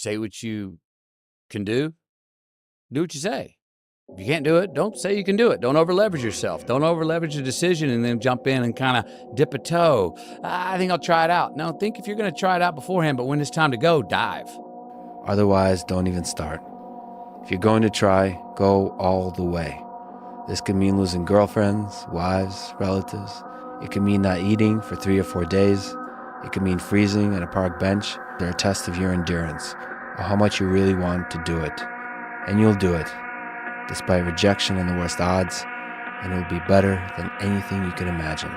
say what you can do what you say. If you can't do it, don't say you can do it. Don't over-leverage yourself. Don't over-leverage a decision and then jump in and kind of dip a toe. I think I'll try it out. No, think if you're going to try it out beforehand, but when it's time to go, dive. Otherwise, don't even start. If you're going to try, go all the way. This could mean losing girlfriends, wives, relatives. It could mean not eating for 3 or 4 days. It could mean freezing on a park bench. They're a test of your endurance, or how much you really want to do it. And you'll do it, despite rejection and the worst odds, and it will be better than anything you can imagine.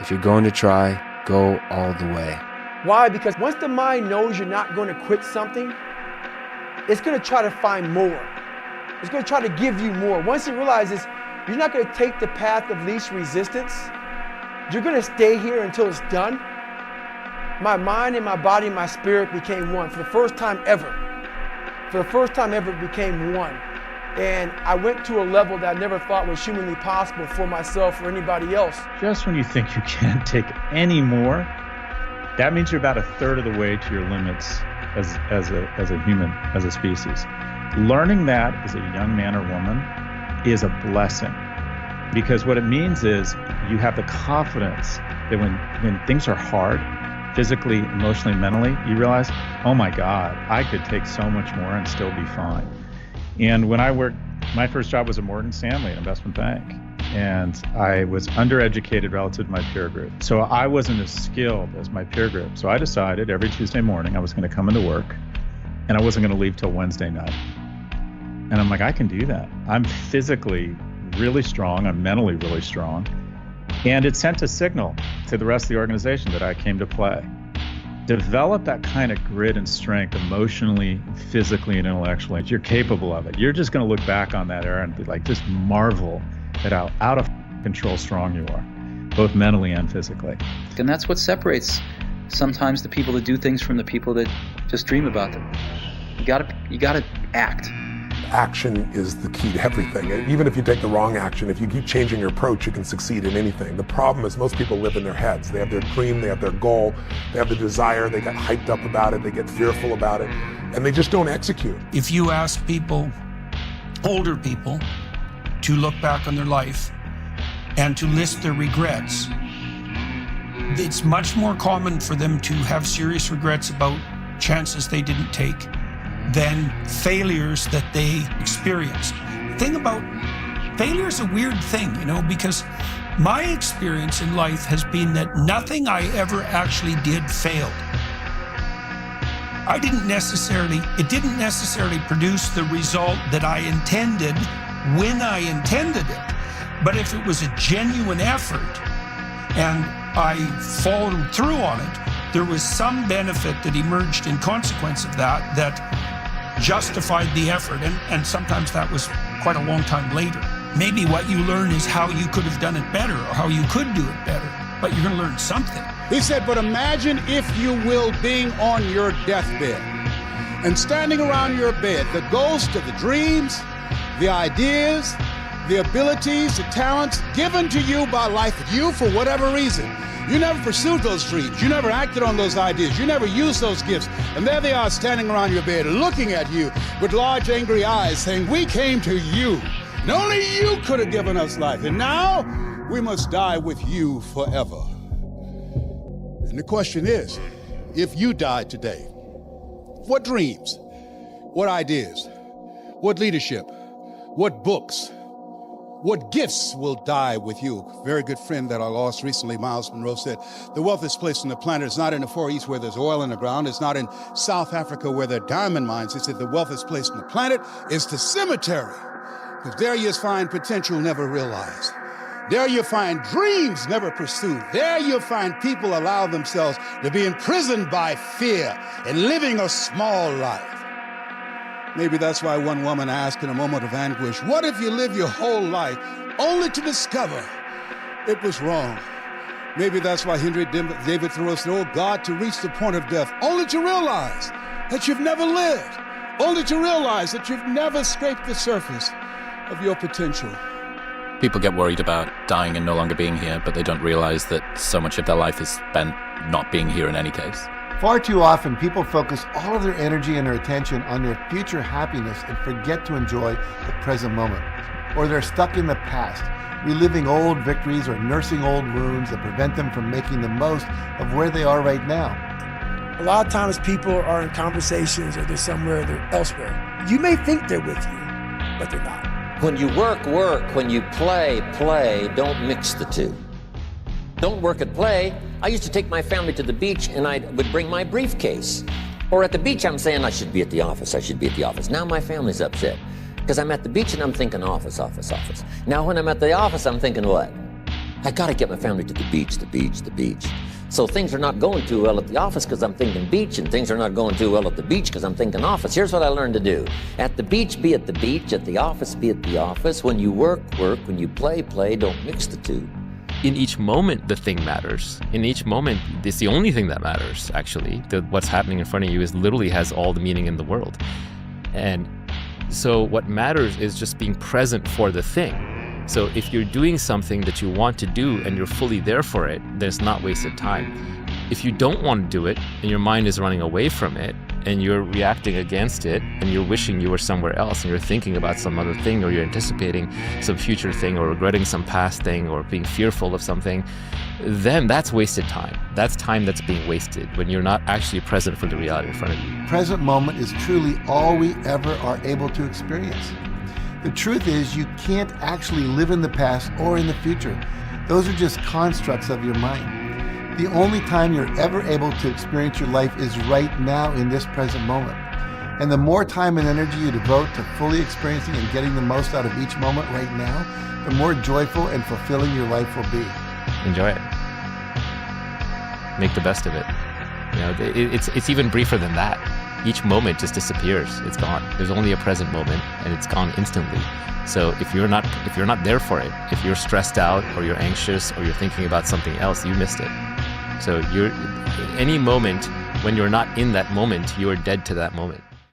If you're going to try, go all the way. Why? Because once the mind knows you're not going to quit something, it's going to try to find more. It's going to try to give you more. Once it realizes you're not going to take the path of least resistance, you're going to stay here until it's done. My mind and my body and my spirit became one for the first time ever. For the first time ever, it became one. And I went to a level that I never thought was humanly possible for myself or anybody else. Just when you think you can't take any more, that means you're about a third of the way to your limits as a human, as a species. Learning that as a young man or woman is a blessing, because what it means is you have the confidence that when things are hard, physically, emotionally, mentally, you realize, oh my God, I could take so much more and still be fine. And when I worked, my first job was at Morgan Stanley, an investment bank. And I was undereducated relative to my peer group. So I wasn't as skilled as my peer group. So I decided every Tuesday morning I was going to come into work and I wasn't going to leave till Wednesday night. And I'm like, I can do that. I'm physically really strong. I'm mentally really strong. And it sent a signal to the rest of the organization that I came to play. Develop that kind of grit and strength emotionally, physically, and intellectually. You're capable of it. You're just going to look back on that era and be like, just marvel at how out of control strong you are, both mentally and physically. And that's what separates sometimes the people that do things from the people that just dream about them. You gotta act. Action is the key to everything. Even if you take the wrong action, if you keep changing your approach, you can succeed in anything. The problem is most people live in their heads. They have their dream, they have their goal, they have the desire, they get hyped up about it, they get fearful about it, and they just don't execute. If you ask people, older people, to look back on their life and to list their regrets, it's much more common for them to have serious regrets about chances they didn't take than failures that they experienced. The thing about failure is a weird thing, because my experience in life has been that nothing I ever actually did failed. It didn't necessarily produce the result that I intended when I intended it. But if it was a genuine effort and I followed through on it, there was some benefit that emerged in consequence of that justified the effort. And sometimes that was quite a long time later. Maybe what you learn is how you could have done it better or how you could do it better, but you're going to learn something. He said, but imagine, if you will, being on your deathbed and standing around your bed, the ghost of the dreams, the ideas, the abilities, the talents given to you by life, you for whatever reason. You never pursued those dreams. You never acted on those ideas. You never used those gifts. And there they are standing around your bed looking at you with large angry eyes saying, we came to you. And only you could have given us life. And now we must die with you forever. And the question is, if you died today, what dreams, what ideas, what leadership, what books, what gifts will die with you? A very good friend that I lost recently, Miles Monroe, said, the wealthiest place on the planet is not in the Far East where there's oil in the ground. It's not in South Africa where there are diamond mines. He said the wealthiest place on the planet is the cemetery, because there you find potential never realized. There you find dreams never pursued. There you find people allow themselves to be imprisoned by fear and living a small life. Maybe that's why one woman asked in a moment of anguish, what if you live your whole life only to discover it was wrong? Maybe that's why Henry David Thoreau said, oh God, to reach the point of death, only to realize that you've never lived, only to realize that you've never scraped the surface of your potential. People get worried about dying and no longer being here, but they don't realize that so much of their life is spent not being here in any case. Far too often, people focus all of their energy and their attention on their future happiness and forget to enjoy the present moment. Or they're stuck in the past, reliving old victories or nursing old wounds that prevent them from making the most of where they are right now. A lot of times people are in conversations or they're somewhere, they're elsewhere. You may think they're with you, but they're not. When you work, work. When you play, play. Don't mix the two. Don't work and play. I used to take my family to the beach and I would bring my briefcase. Or at the beach, I'm saying I should be at the office. I should be at the office. Now my family's upset because I'm at the beach and I'm thinking office, office, office. Now when I'm at the office, I'm thinking what? I got to get my family to the beach, the beach, the beach. So things are not going too well at the office because I'm thinking beach, and things are not going too well at the beach because I'm thinking office. Here's what I learned to do. At the beach, be at the beach. At the office, be at the office. When you work, work. When you play, play. Don't mix the two. In each moment, the thing matters. In each moment, it's the only thing that matters, actually. What's happening in front of you literally has all the meaning in the world. And so what matters is just being present for the thing. So if you're doing something that you want to do and you're fully there for it, then it's not wasted time. If you don't want to do it and your mind is running away from it and you're reacting against it and you're wishing you were somewhere else and you're thinking about some other thing, or you're anticipating some future thing, or regretting some past thing, or being fearful of something, then that's wasted time. That's time that's being wasted when you're not actually present for the reality in front of you. Present moment is truly all we ever are able to experience. The truth is, you can't actually live in the past or in the future. Those are just constructs of your mind. The only time you're ever able to experience your life is right now in this present moment. And the more time and energy you devote to fully experiencing and getting the most out of each moment right now, the more joyful and fulfilling your life will be. Enjoy it. Make the best of it. You know, it's even briefer than that. Each moment just disappears. It's gone. There's only a present moment, and it's gone instantly. So if you're not there for it, if you're stressed out or you're anxious or you're thinking about something else, you missed it. So any moment when you're not in that moment, you are dead to that moment.